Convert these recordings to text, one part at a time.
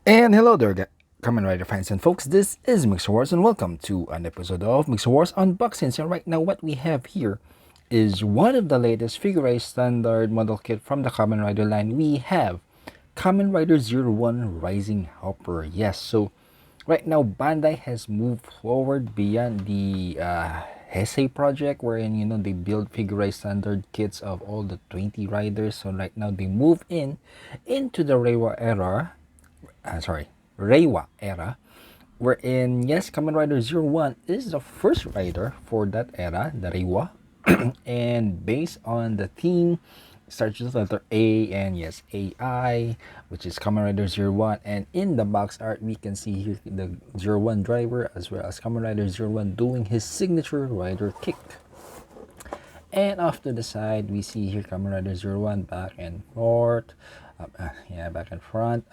And hello there, Kamen Rider fans and folks. This is Mixerwars, and welcome to an episode of Mixerwars Unboxings. And right now, what we have here is one of the latest figurized standard model kit from the Kamen Rider line. We have Kamen Rider Zero One Rising Helper. Yes, so right now, Bandai has moved forward beyond the Heisei project, wherein they build figurized standard kits of all the 20 riders. So right now, they move into the Reiwa era sorry, Reiwa era, wherein, yes, Kamen Rider Zero One is the first rider for that era, the Reiwa, and based on the theme, starts with the letter A, and yes, AI, which is Kamen Rider Zero One, and in the box art, we can see here the Zero One driver, as well as Kamen Rider Zero One doing his signature rider kick. And off to the side, we see here Kamen Rider Zero One back and forth, back and front.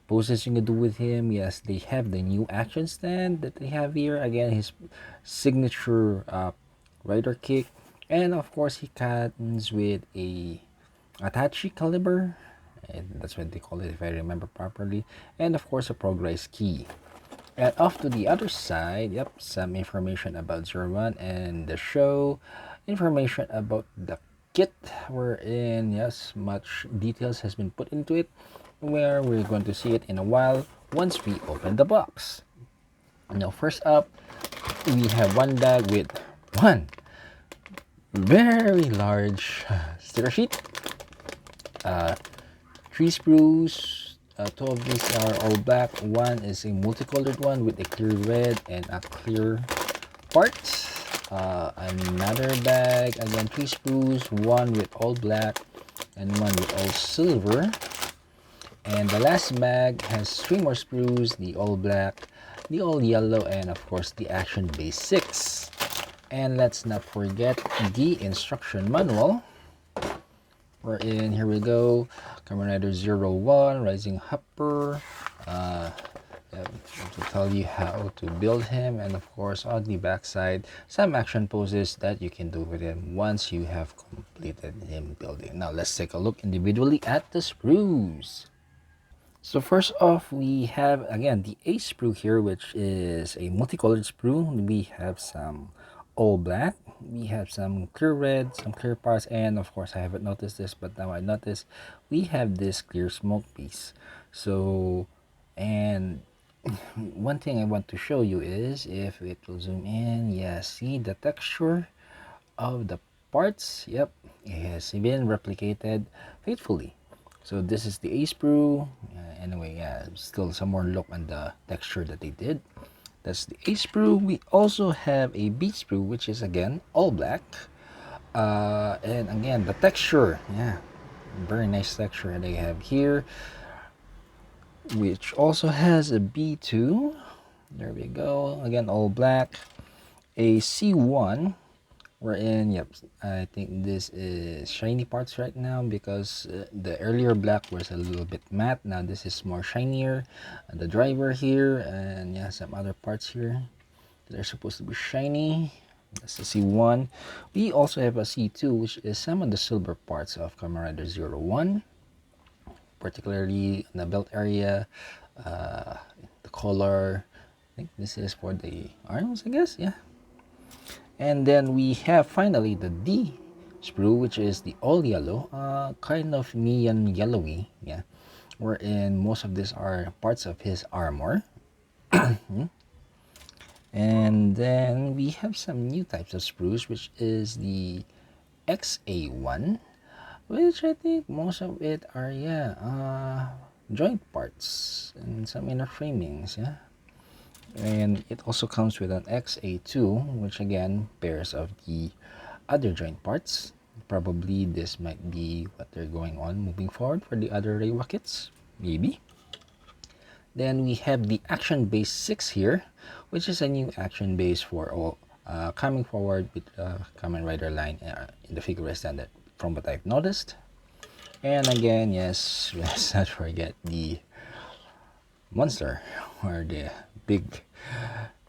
Poses you can do with him. Yes, they have the new action stand that they have here. Again, his signature rider kick, and of course he comes with a attache caliber, and that's what they call it if I remember properly, and of course a progress key. And off to the other side, yep, some information about Zero One and the show, information about the kit, wherein, yes, much details has been put into it, where we're going to see it in a while once we open the box. Now, first up, we have one bag with one very large sticker sheet, three sprues. Two of these are all black. One is a multicolored one with a clear red and a clear part. Another bag, again, three sprues, one with all black and one with all silver. And the last bag has three more sprues, the all black, the all yellow, and of course the Action Basics. And let's not forget the instruction manual. We're in, here we go, Kamen Rider Zero One, Rising Hopper, to tell you how to build him, and of course on the back side, some action poses that you can do with him once you have completed him building. Now let's take a look individually at the sprues. So first off, we have again the A sprue here, which is a multicolored sprue. We have some all black, we have some clear red, some clear parts, and of course I haven't noticed this, but now I noticed we have this clear smoke piece. So, and one thing I want to show you is, if it will zoom in, yeah, see the texture of the parts. Yep, it has been replicated faithfully. So this is the A sprue. Anyway, yeah, still some more look on the texture that they did. That's the A sprue. We also have a B sprue, which is again all black. And again, the texture, yeah, very nice texture they have here, which also has a B2. There we go. Again, all black. A C1. We're in, yep, I think this is shiny parts right now, because the earlier black was a little bit matte. Now this is more shinier. The driver here, and yeah, some other parts here that are supposed to be shiny. That's the C1. We also have a C2, which is some of the silver parts of Kamen Rider Zero One, particularly in the belt area, the collar. I think this is for the arms, I guess, yeah. And then we have finally the D sprue, which is the all yellow, kind of neon yellowy, yeah, wherein most of these are parts of his armor. And then we have some new types of sprues, which is the XA1, which I think most of it are, yeah, joint parts and some inner framings, yeah. And it also comes with an XA2, which again pairs of the other joint parts. Probably this might be what they're going on moving forward for the other Reiwa kits, maybe. Then we have the Action Base 6 here, which is a new action base for all coming forward with Kamen Rider line in the figure standard, from what I've noticed. And again, yes, let's not forget the monster, or the big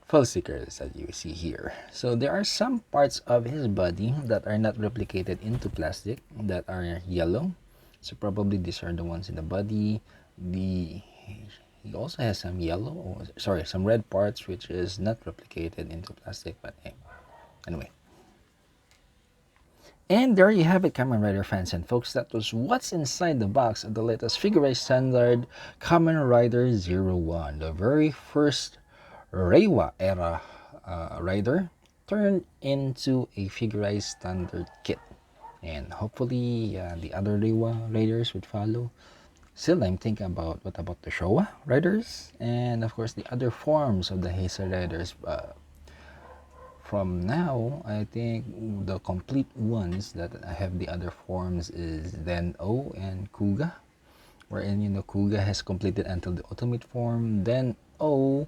full stickers that you see here. So there are some parts of his body that are not replicated into plastic, that are yellow. So probably these are the ones in the body. the he also has some yellow, or sorry, some red parts which is not replicated into plastic. But anyway. And there you have it, Kamen Rider fans and folks. That was what's inside the box of the latest figurized standard Kamen Rider 01, the very first Reiwa era rider turned into a figurized standard kit. And hopefully the other Reiwa riders would follow. Still, I'm thinking about what about the Showa riders and of course the other forms of the Heisei riders. From now, I think the complete ones that have the other forms is then O and Kuga, wherein Kuga has completed until the ultimate form. Then O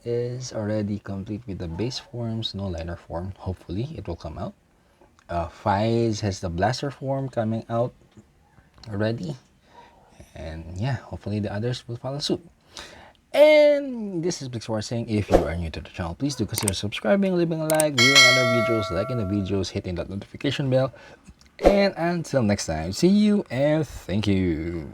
is already complete with the base forms, no liner form. Hopefully, it will come out. Faiz has the blaster form coming out already, and yeah, hopefully the others will follow suit. And this is Mixerwars saying, if you are new to the channel, please do consider subscribing, leaving a like, viewing other videos, liking the videos, hitting that notification bell. And until next time, see you and thank you.